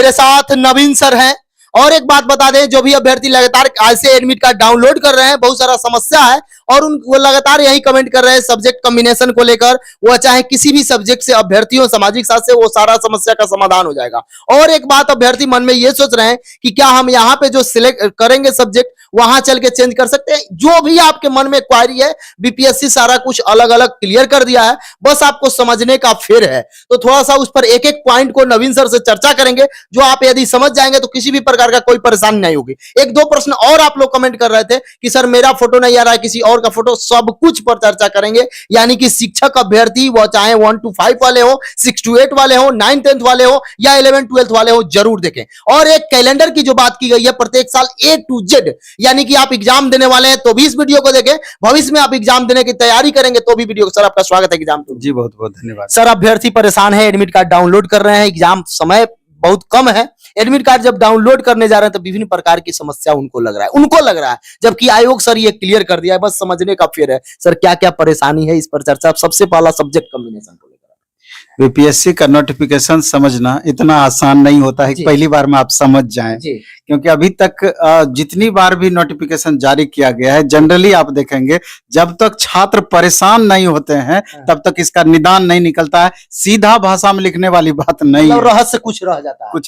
मेरे साथ नवीन सर हैं। और एक बात बता दें, जो भी अभ्यर्थी लगातार आज से एडमिट कार्ड डाउनलोड कर रहे हैं, बहुत सारा समस्या है और वो लगातार यही कमेंट कर रहे हैं सब्जेक्ट कॉम्बिनेशन को लेकर, वो चाहे किसी भी सब्जेक्ट से अभ्यर्थी हो, सामाजिक शास्त्र से, वो सारा समस्या का समाधान हो जाएगा। और एक बात अभ्यर्थी मन में ये सोच रहे हैं कि क्या हम यहाँ पे जो सिलेक्ट करेंगे सब्जेक्ट, वहां चल के चेंज कर सकते हैं। जो भी आपके मन में क्वारी है, बीपीएससी सारा कुछ अलग अलग क्लियर कर दिया है, बस आपको समझने का फेर है। तो थोड़ा सा उस पर एक एक पॉइंट को नवीन सर से चर्चा करेंगे, जो आप यदि समझ जाएंगे तो किसी भी प्रकार का कोई परेशानी नहीं होगी। एक दो प्रश्न और आप लोग कमेंट कर रहे थे कि सर मेरा फोटो नहीं आ रहा है, किसी और का फोटो, सब कुछ पर चर्चा करेंगे। यानी कि शिक्षक अभ्यर्थी, वो चाहे 1 to 5 वाले हो, 6 to 8 वाले हो, 9 10th वाले हो या 11 12th वाले हो, जरूर देखें। और एक कैलेंडर की जो बात की गई है, प्रत्येक साल A to Z, यानी कि आप एग्जाम देने वाले हैं तो भी इस वीडियो को देखें, भविष्य में आप एग्जाम देने की तैयारी करेंगे तो भी वीडियो। सर आपका स्वागत है एग्जाम। जी बहुत बहुत धन्यवाद सर। अभ्यर्थी परेशान है, एडमिट कार्ड डाउनलोड कर रहे हैं, एग्जाम समय बहुत कम है, एडमिट कार्ड जब डाउनलोड करने जा रहे हैं तो विभिन्न प्रकार की समस्या उनको लग रहा है, जबकि आयोग सर ये क्लियर कर दिया है, बस समझने का फेर है। सर क्या क्या परेशानी है, इस पर चर्चा। सबसे पहला सब्जेक्ट कॉम्बिनेशन को लेकर। बीपीएससी का नोटिफिकेशन समझना इतना आसान नहीं होता है कि पहली बार में आप समझ जाएं, क्योंकि अभी तक जितनी बार भी नोटिफिकेशन जारी किया गया है, जनरली आप देखेंगे जब तक छात्र परेशान नहीं होते हैं तब तक इसका निदान नहीं निकलता है। सीधा भाषा में लिखने वाली बात नहीं है, रहस्य कुछ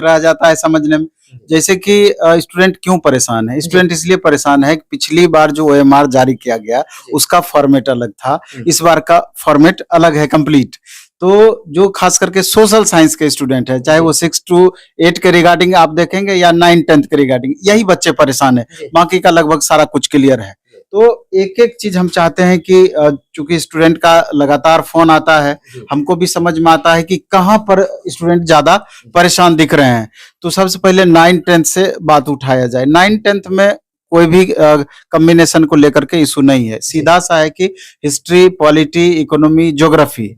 रह जाता है समझने में। जैसे कि स्टूडेंट क्यों परेशान है, स्टूडेंट इसलिए परेशान है कि पिछली बार जो OMR जारी किया गया उसका फॉर्मेट अलग था, इस बार का फॉर्मेट अलग है कंप्लीट। तो जो खास करके सोशल साइंस के स्टूडेंट है, चाहे वो 6 to 8 के रिगार्डिंग आप देखेंगे या 9 10th के रिगार्डिंग, यही बच्चे परेशान है, बाकी का लगभग सारा कुछ क्लियर है। तो एक एक चीज हम चाहते हैं कि चूंकि स्टूडेंट का लगातार फोन आता है, हमको भी समझ में आता है कि कहाँ पर स्टूडेंट ज्यादा परेशान दिख रहे हैं। तो सबसे पहले 9 10th से बात उठाया जाए। 9 10th में कोई भी कॉम्बिनेशन को लेकर के इशू नहीं है, सीधा सा है कि हिस्ट्री, पॉलिटी, इकोनॉमी, ज्योग्राफी,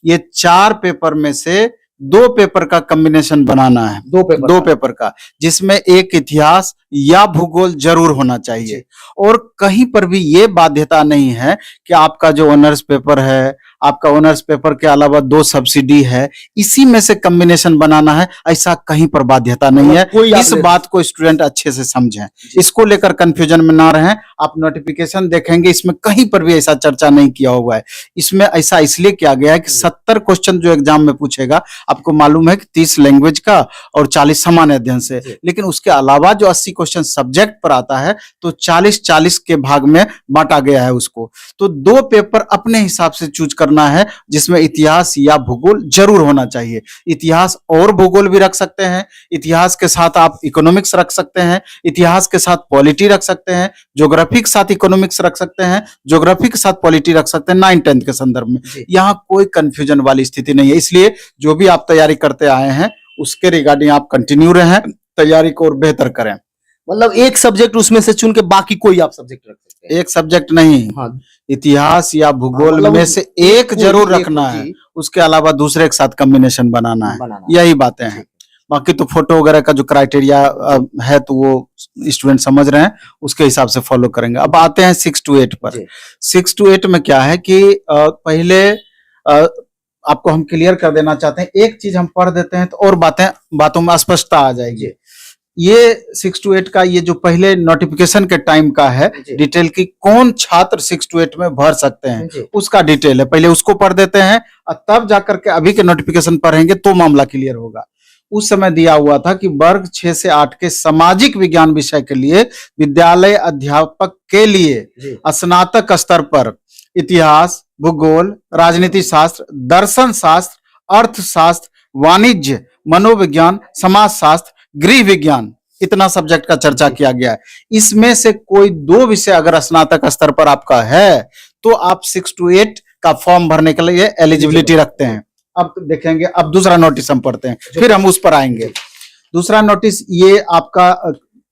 ये 4 पेपर में से 2 पेपर का कॉम्बिनेशन बनाना है। 2 पेपर का, जिसमें एक इतिहास या भूगोल जरूर होना चाहिए। और कहीं पर भी ये बाध्यता नहीं है कि आपका जो ऑनर्स पेपर है, आपका ऑनर्स पेपर के अलावा 2 सब्सिडी है, इसी में से कॉम्बिनेशन बनाना है, ऐसा कहीं पर बाध्यता नहीं है। इस बात को स्टूडेंट अच्छे से समझें, इसको लेकर कंफ्यूजन में ना रहें। आप नोटिफिकेशन देखेंगे, इसमें कहीं पर भी ऐसा चर्चा नहीं किया हुआ है। इसमें ऐसा इसलिए किया गया है कि 70 क्वेश्चन जो एग्जाम में पूछेगा, आपको मालूम है कि 30 लैंग्वेज का और 40 सामान्य अध्ययन से, लेकिन उसके अलावा जो 80 क्वेश्चन सब्जेक्ट पर आता है, तो 40-40 के भाग में बांटा गया है उसको। तो 2 पेपर अपने हिसाब से चूज करना है, जिसमें इतिहास या भूगोल जरूर होना चाहिए। इतिहास और भूगोल भी रख सकते हैं, इतिहास के साथ आप इकोनॉमिक्स रख सकते हैं, इतिहास के साथ पॉलिटी रख सकते हैं, ज्योग्राफी के साथ इकोनॉमिक्स रख सकते हैं, ज्योग्राफी के साथ पॉलिटी रख सकते हैं 9 10th के संदर्भ में। यहाँ कोई कंफ्यूजन वाली स्थिति नहीं है। इसलिए जो भी आप तैयारी करते आए हैं उसके रिगार्डिंग आप कंटिन्यू रहें, तैयारी को और बेहतर करें। मतलब एक सब्जेक्ट उसमें से चुन के बाकी कोई आप सब्जेक्ट रख सकते हैं। एक सब्जेक्ट नहीं, इतिहास या भूगोल में से एक जरूर रखना है, उसके अलावा दूसरे के साथ कॉम्बिनेशन बनाना है। यही बातें हैं। बाकी तो फोटो वगैरह का जो क्राइटेरिया है तो वो स्टूडेंट समझ रहे हैं, उसके हिसाब से फॉलो करेंगे। अब आते हैं 6 to 8 पर। 6 to 8 में क्या है कि पहले आपको हम क्लियर कर देना चाहते हैं, एक चीज हम पढ़ देते हैं तो और बातों में स्पष्टता आ जाएगी। ये 6 to 8 का ये जो पहले नोटिफिकेशन के टाइम का है डिटेल की, कौन छात्र 6 to 8 में भर सकते हैं, उसका डिटेल है, पहले उसको पढ़ देते हैं और तब जाकर के अभी के नोटिफिकेशन पढ़ेंगे तो मामला क्लियर होगा। उस समय दिया हुआ था कि वर्ग 6 से 8 के सामाजिक विज्ञान विषय के लिए विद्यालय अध्यापक के लिए स्नातक स्तर पर इतिहास, भूगोल, राजनीति शास्त्र, दर्शन शास्त्र, अर्थशास्त्र, वाणिज्य, मनोविज्ञान, समाज शास्त्र, गृह विज्ञान, इतना सब्जेक्ट का चर्चा किया गया है। इसमें से कोई 2 विषय अगर स्नातक स्तर पर आपका है तो आप 6 to 8 का फॉर्म भरने के लिए एलिजिबिलिटी रखते हैं। अब देखेंगे, अब दूसरा नोटिस हम पढ़ते हैं, फिर हम उस पर आएंगे। दूसरा नोटिस ये आपका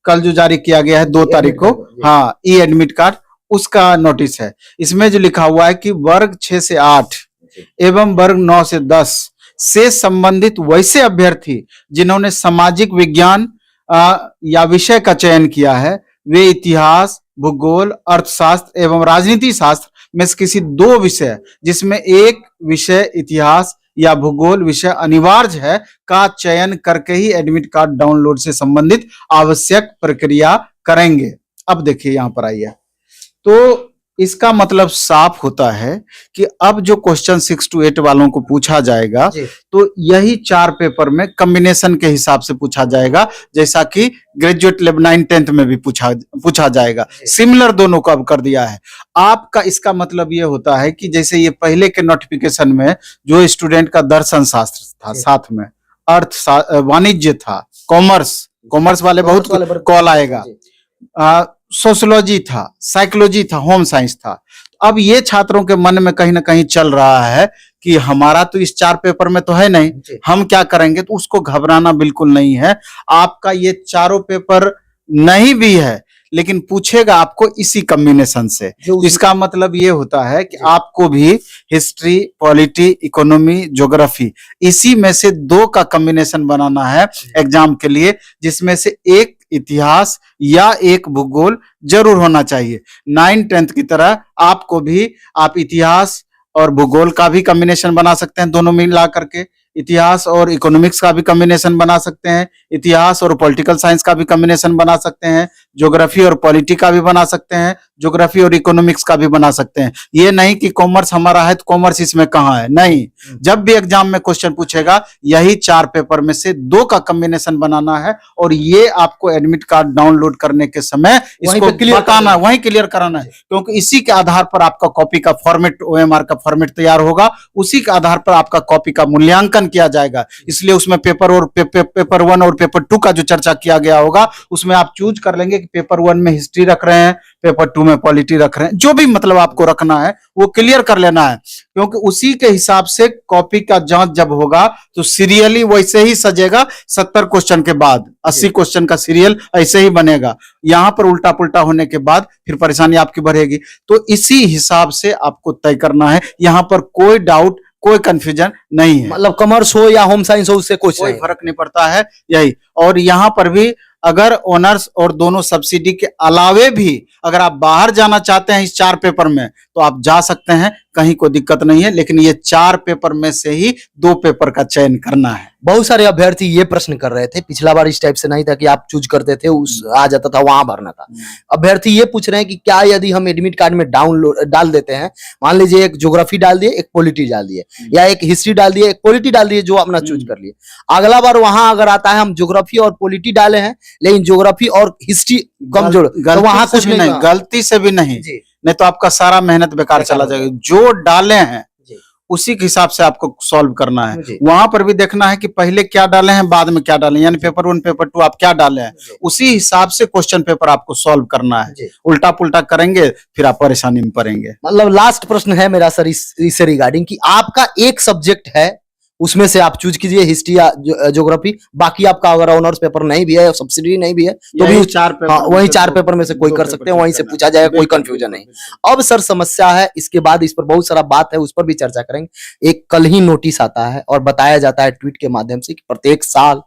कल जो जारी किया गया है 2 तारीख को, हाँ, ई एडमिट कार्ड, उसका नोटिस है। इसमें जो लिखा हुआ है कि वर्ग 6 से 8 एवं वर्ग 9 से 10 से संबंधित वैसे अभ्यर्थी जिन्होंने सामाजिक विज्ञान या विषय का चयन किया है, वे इतिहास, भूगोल, अर्थशास्त्र एवं राजनीति शास्त्र में से किसी 2 विषय, जिसमें एक विषय इतिहास या भूगोल विषय अनिवार्य है का चयन करके ही एडमिट कार्ड डाउनलोड से संबंधित आवश्यक प्रक्रिया करेंगे। अब देखिए यहाँ पर आइए, तो इसका मतलब साफ होता है कि अब जो क्वेश्चन 6 to 8 वालों को पूछा जाएगा तो यही 4 पेपर में कॉम्बिनेशन के हिसाब से पूछा जाएगा, जैसा कि ग्रेजुएट लेवल 9-10 में भी पूछा जाएगा। सिमिलर दोनों को अब कर दिया है। आपका इसका मतलब ये होता है कि जैसे ये पहले के नोटिफिकेशन में जो स्टूडेंट का दर्शन शास्त्र था, साथ में वाणिज्य था, कॉमर्स वाले बहुत कॉल आएगा, सोशियोलॉजी था, साइकोलॉजी था, होम साइंस था। अब ये छात्रों के मन में कहीं ना कहीं चल रहा है कि हमारा तो इस 4 पेपर में तो है नहीं, हम क्या करेंगे, तो उसको घबराना बिल्कुल नहीं है। आपका ये चारों पेपर नहीं भी है लेकिन पूछेगा आपको इसी कॉम्बिनेशन से। इसका मतलब ये होता है कि आपको भी हिस्ट्री, पॉलिटी, इकोनॉमी, ज्योग्राफी इसी में से 2 का कॉम्बिनेशन बनाना है एग्जाम के लिए, जिसमें से एक इतिहास या एक भूगोल जरूर होना चाहिए। 9-10 की तरह आपको भी आप इतिहास और भूगोल का भी कॉम्बिनेशन बना सकते हैं, दोनों मिला करके। इतिहास और इकोनॉमिक्स का भी कॉम्बिनेशन बना सकते हैं, इतिहास और पॉलिटिकल साइंस का भी कॉम्बिनेशन बना सकते हैं, ज्योग्राफी और पॉलिटी का भी बना सकते हैं, ज्योग्राफी और इकोनॉमिक्स का भी बना सकते हैं। ये नहीं कि कॉमर्स हमारा है तो कॉमर्स इसमें कहाँ है, नहीं। जब भी एग्जाम में क्वेश्चन पूछेगा यही 4 पेपर में से 2 का कॉम्बिनेशन बनाना है, और ये आपको एडमिट कार्ड डाउनलोड करने के समय इसको बताना, वहीं क्लियर कराना है, क्योंकि इसी के आधार पर आपका कॉपी का फॉर्मेट, OMR का फॉर्मेट तैयार होगा, उसी के आधार पर आपका कॉपी का मूल्यांकन किया जाएगा। इसलिए उसमें पेपर 1 और पेपर 2 का जो चर्चा किया गया होगा उसमें आप चूज कर लेंगे कि पेपर 1 में हिस्ट्री रख रहे हैं, पेपर 2 में पॉलिटी रख रहे हैं, जो भी मतलब आपको रखना है वो क्लियर कर लेना है, क्योंकि उसी के हिसाब से कॉपी का जांच जब होगा तो सीरियली वैसे ही सजेगा। 70 क्वेश्चन के बाद 80 क्वेश्चन का सीरियल ऐसे ही बनेगा। यहां पर उल्टा पुल्टा होने के बाद फिर परेशानी आपकी बढ़ेगी। तो इसी हिसाब से आपको तय करना है, यहां पर कोई डाउट, कोई कंफ्यूजन नहीं है। मतलब कॉमर्स हो या होम साइंस हो, उससे कोई फर्क नहीं पड़ता है, यही। और यहाँ पर भी अगर ऑनर्स और दोनों सब्सिडी के अलावे भी अगर आप बाहर जाना चाहते हैं इस 4 पेपर में तो आप जा सकते हैं, कहीं कोई दिक्कत नहीं है, लेकिन ये 4 पेपर में से ही 2 पेपर का चयन करना है। बहुत सारे अभ्यर्थी ये प्रश्न कर रहे थे, पिछला बार इस टाइप से नहीं था कि आप चूज करते थे, उस आ जाता था वहां भरना था। अभ्यर्थी ये पूछ रहे हैं कि क्या यदि हम एडमिट कार्ड में डाउनलोड डाल देते हैं, मान लीजिए एक ज्योग्राफी डाल दिए, एक पॉलिटी डाल दिए, या एक हिस्ट्री डाल दिए, एक पॉलिटी डाल दिए, जो अपना चूज कर लिए, अगला बार वहां अगर आता है हम ज्योग्राफी और पॉलिटी डाले हैं लेकिन ज्योग्राफी और हिस्ट्री कमजोर, तो वहां कुछ नहीं, गलती से भी नहीं तो आपका सारा मेहनत बेकार चला जाएगा। जो डाले हैं उसी के हिसाब से आपको सॉल्व करना है। वहां पर भी देखना है कि पहले क्या डाले हैं, बाद में क्या डाले, यानी पेपर 1 पेपर 2 आप क्या डाले हैं, उसी हिसाब से क्वेश्चन पेपर आपको सॉल्व करना है। उल्टा पुल्टा करेंगे फिर आप परेशानी में पड़ेंगे। मतलब लास्ट प्रश्न है मेरा सर इससे रिगार्डिंग कि आपका एक सब्जेक्ट है, उसमें से आप चूज कीजिए हिस्ट्री या ज्योग्राफी, बाकी आपका अगर ऑनर्स पेपर नहीं भी है, सब्सिडी नहीं भी है, तो भी वही 4 पेपर में से कोई कर सकते हैं, वहीं से पूछा जाएगा, कोई कंफ्यूजन नहीं। अब सर समस्या है, इसके बाद इस पर बहुत सारा बात है, उस पर भी चर्चा करेंगे। एक कल ही नोटिस आता है और बताया जाता है ट्वीट के माध्यम से कि प्रत्येक साल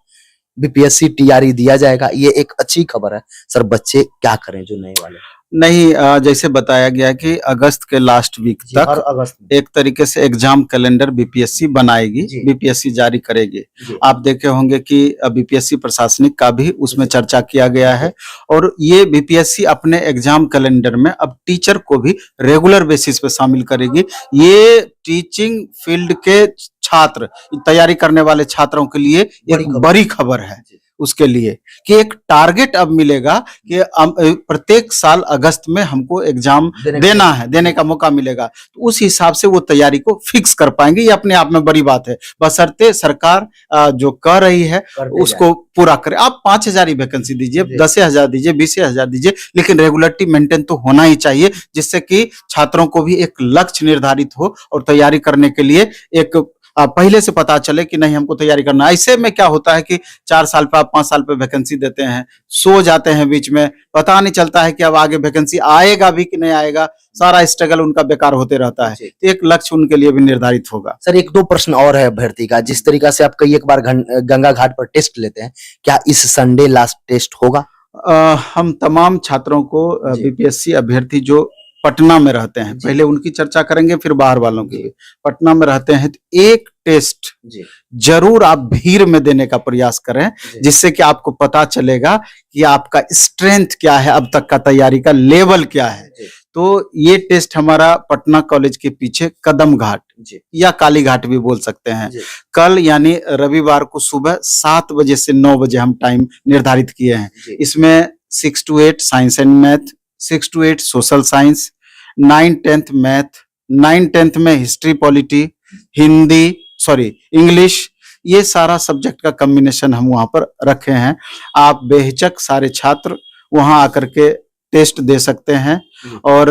बीपीएससी टीआरई दिया जाएगा। ये एक अच्छी खबर है सर, बच्चे क्या करें जो नए वाले? नहीं, जैसे बताया गया कि अगस्त के लास्ट वीक तक एक तरीके से एग्जाम कैलेंडर बीपीएससी बनाएगी, बीपीएससी जारी करेगी। आप देखे होंगे कि बीपीएससी प्रशासनिक का भी उसमें चर्चा किया गया है, और ये बीपीएससी अपने एग्जाम कैलेंडर में अब टीचर को भी रेगुलर बेसिस पे शामिल करेगी। ये टीचिंग फील्ड के छात्र, तैयारी करने वाले छात्रों के लिए एक बड़ी खबर है, उसके लिए कि एक टारगेट अब मिलेगा कि प्रत्येक साल अगस्त में हमको एग्जाम देने का मौका मिलेगा, तो उस हिसाब से वो तैयारी को फिक्स कर पाएंगे। ये अपने आप में बड़ी बात है, बशर्ते सरकार जो कह रही है उसको पूरा करे। आप 5,000 ही वैकेंसी दीजिए, 10,000 दीजिए, 20,000 दीजिए, लेकिन रेगुलरिटी मेंटेन तो होना ही चाहिए, जिससे कि छात्रों को भी एक लक्ष्य निर्धारित हो और तैयारी करने के लिए एक पहले से पता चले कि नहीं हमको तैयारी करना। ऐसे में क्या होता है कि 4 साल पे आप 5 साल पे वैकेंसी देते हैं, सो जाते हैं बीच में, पता नहीं चलता है कि अब आगे वैकेंसी आएगा भी कि नहीं आएगा, सारा स्ट्रगल उनका बेकार होते रहता है। तो एक लक्ष्य उनके लिए भी निर्धारित होगा। सर 1-2 प्रश्न और है अभ्यर्थी का, जिस तरीका से आप कई एक बार गंगा घाट पर टेस्ट लेते हैं, क्या इस संडे लास्ट टेस्ट होगा? हम तमाम छात्रों को बीपीएससी अभ्यर्थी जो पटना में रहते हैं, पहले उनकी चर्चा करेंगे फिर बाहर वालों की। पटना में रहते हैं तो एक टेस्ट जी जरूर आप भीड़ में देने का प्रयास करें, जी जिससे कि आपको पता चलेगा कि आपका स्ट्रेंथ क्या है, अब तक का तैयारी का लेवल क्या है। जी तो ये टेस्ट हमारा पटना कॉलेज के पीछे कदम घाट जी या काली घाट भी बोल सकते हैं, जी कल यानी रविवार को सुबह 7 बजे से 9 बजे हम टाइम निर्धारित किए हैं। जी इसमें 6 to 8 science and math, 6 to 8 social science, 9-10th math, 9-10th में history polity, Hindi, sorry English, ये सारा सब्जेक्ट का कॉम्बिनेशन हम वहां पर रखे हैं। आप बेहिचक सारे छात्र वहां आकर के टेस्ट दे सकते हैं। जी और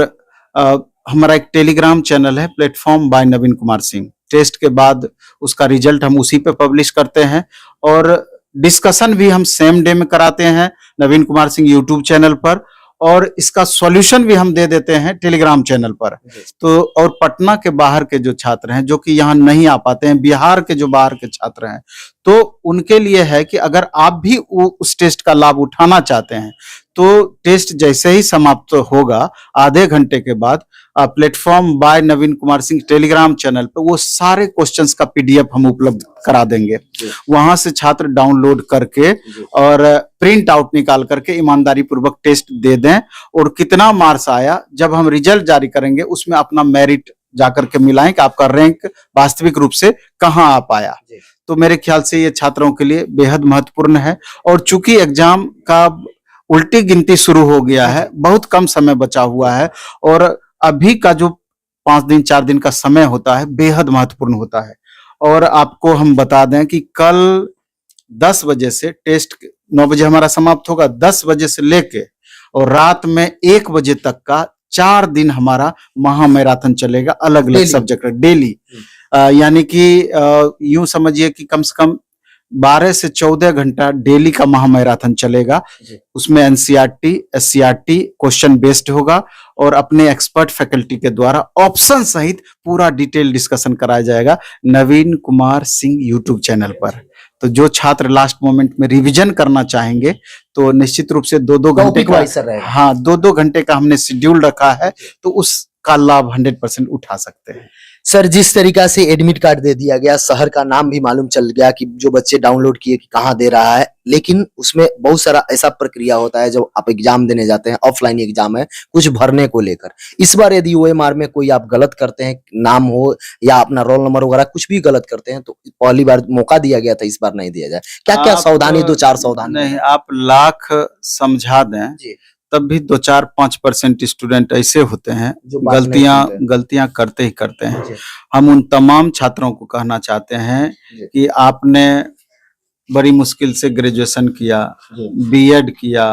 अ, हमारा एक टेलीग्राम चैनल है, platform by Naveen Kumar Singh. Test के बाद उसका रिजल्ट हम उसी पे पब्लिश करते हैं और डिस्कशन भी हम सेम डे में कराते हैं नवीन कुमार सिंह यूट्यूब चैनल पर, और इसका सॉल्यूशन भी हम दे देते हैं टेलीग्राम चैनल पर। जी तो और पटना के बाहर के जो छात्र हैं, जो कि यहाँ नहीं आ पाते हैं, बिहार के जो बाहर के छात्र हैं, तो उनके लिए है कि अगर आप भी उस टेस्ट का लाभ उठाना चाहते हैं, तो टेस्ट जैसे ही समाप्त होगा आधे घंटे के बाद platform by Naveen Kumar Singh Telegram channel पे वो सारे क्वेश्चंस का पीडीएफ हम उपलब्ध करा देंगे। जी वहां से छात्र डाउनलोड करके जी और प्रिंट आउट निकाल करके ईमानदारी पूर्वक टेस्ट दे दें, और कितना मार्क्स आया जब हम रिजल्ट जारी करेंगे उसमें अपना मेरिट जाकर के मिलाएं कि आपका रैंक वास्तविक रूप से कहाँ आ पाया। जी तो मेरे ख्याल से ये छात्रों के लिए बेहद महत्वपूर्ण है। और चूंकि एग्जाम का उल्टी गिनती शुरू हो गया है, बहुत कम समय बचा हुआ है, और अभी का जो 5 दिन 4 दिन का समय होता है बेहद महत्वपूर्ण होता है। और आपको हम बता दें कि कल 10 बजे से टेस्ट 9 बजे हमारा समाप्त होगा, 10 बजे से लेके और रात में 1 बजे तक का 4 दिन हमारा महा मैराथन चलेगा, अलग अलग डेली सब्जेक्ट डेली। यानी कि यूं समझिए कि कम से कम 12 से 14 घंटा डेली का महा मैराथन चलेगा। जी उसमें एनसीईआरटी, एससीईआरटी क्वेश्चन बेस्ड होगा, और अपने एक्सपर्ट फैकल्टी के द्वारा ऑप्शन सहित पूरा डिटेल डिस्कशन कराया जाएगा नवीन कुमार सिंह यूट्यूब चैनल पर। तो जो छात्र लास्ट मोमेंट में रिवीजन करना चाहेंगे तो निश्चित रूप से 2-2 घंटे टॉपिक का, वाइज सर रहेगा। हाँ 2-2 घंटे का हमने शेड्यूल रखा है, तो उसका लाभ 100% उठा सकते हैं। सर जिस तरीका से एडमिट कार्ड दे दिया गया, शहर का नाम भी मालूम चल गया कि जो बच्चे डाउनलोड किए कि कहाँ दे रहा है, लेकिन उसमें बहुत सारा ऐसा प्रक्रिया होता है जब आप एग्जाम देने जाते हैं, ऑफलाइन एग्जाम है, कुछ भरने को लेकर। इस बार यदि ओएमआर में कोई आप गलत करते हैं, नाम हो या अपना रोल नंबर वगैरह कुछ भी गलत करते हैं, तो पहली बार मौका दिया गया था, इस बार नहीं दिया जाए, क्या क्या आप सावधानी 2-4 सावधानी नहीं, आप लाख समझा दें जी तब भी 2-4-5% स्टूडेंट ऐसे होते हैं जो बात नहीं सुनते। गलतियां करते ही करते हैं। जी हम उन तमाम छात्रों को कहना चाहते हैं जी कि आपने बड़ी मुश्किल से ग्रेजुएशन किया, जी बीएड किया,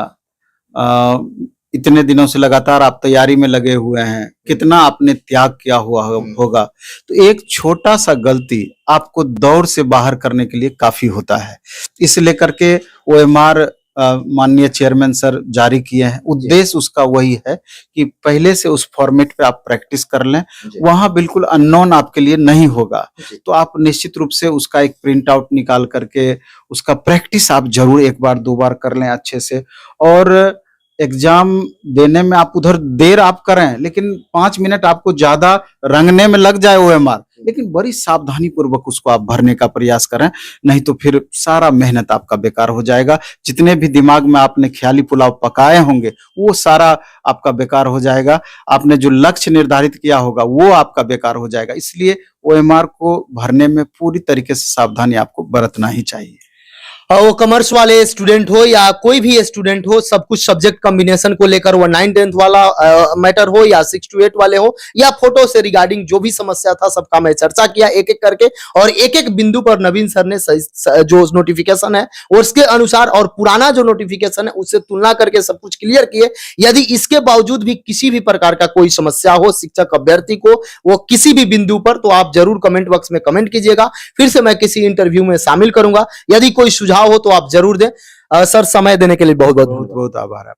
इतने दिनों से लगातार आप तैयारी में लगे हुए हैं, कितना आपने त्याग किया हुआ होगा। तो एक छोटा सा गलती आपको दौड़ से बाहर करने के लिए काफी होता है। इस लेकर के ओएमआर माननीय चेयरमैन सर जारी किए हैं। उद्देश्य उसका वही है कि पहले से उस फॉर्मेट पे आप प्रैक्टिस कर लें, जी वहां बिल्कुल अननोन आपके लिए नहीं होगा। जी तो आप निश्चित रूप से उसका एक प्रिंट आउट निकाल करके उसका प्रैक्टिस आप जरूर 1-2 बार कर लें अच्छे से। और एग्जाम देने में आप उधर देर आप करें, लेकिन 5 मिनट आपको ज्यादा रंगने में लग जाए ओएमआर, लेकिन बड़ी सावधानी पूर्वक उसको आप भरने का प्रयास करें, नहीं तो फिर सारा मेहनत आपका बेकार हो जाएगा। जितने भी दिमाग में आपने ख्याली पुलाव पकाए होंगे वो सारा आपका बेकार हो जाएगा। आपने जो लक्ष्य निर्धारित किया होगा वो आपका बेकार हो जाएगा। इसलिए ओएमआर को भरने में पूरी तरीके से सावधानी आपको बरतना ही चाहिए। वो कॉमर्स वाले स्टूडेंट हो या कोई भी स्टूडेंट हो, सब कुछ सब्जेक्ट कॉम्बिनेशन को लेकर, वो 9-10th वाला मैटर हो या 6 to 8 वाले हो या फोटो से रिगार्डिंग जो भी समस्या था सबका मैं चर्चा किया एक एक करके, और एक एक बिंदु पर नवीन सर ने जो नोटिफिकेशन है और उसके अनुसार और पुराना जो नोटिफिकेशन है उससे तुलना करके सब कुछ क्लियर किए। यदि इसके बावजूद भी किसी भी प्रकार का कोई समस्या हो शिक्षक अभ्यर्थी को, वो किसी भी बिंदु पर, तो आप जरूर कमेंट बॉक्स में कमेंट कीजिएगा, फिर से मैं किसी इंटरव्यू में शामिल करूंगा। यदि कोई सुझाव हो तो आप जरूर दें। सर समय देने के लिए बहुत बहुत बहुत बहुत आभार।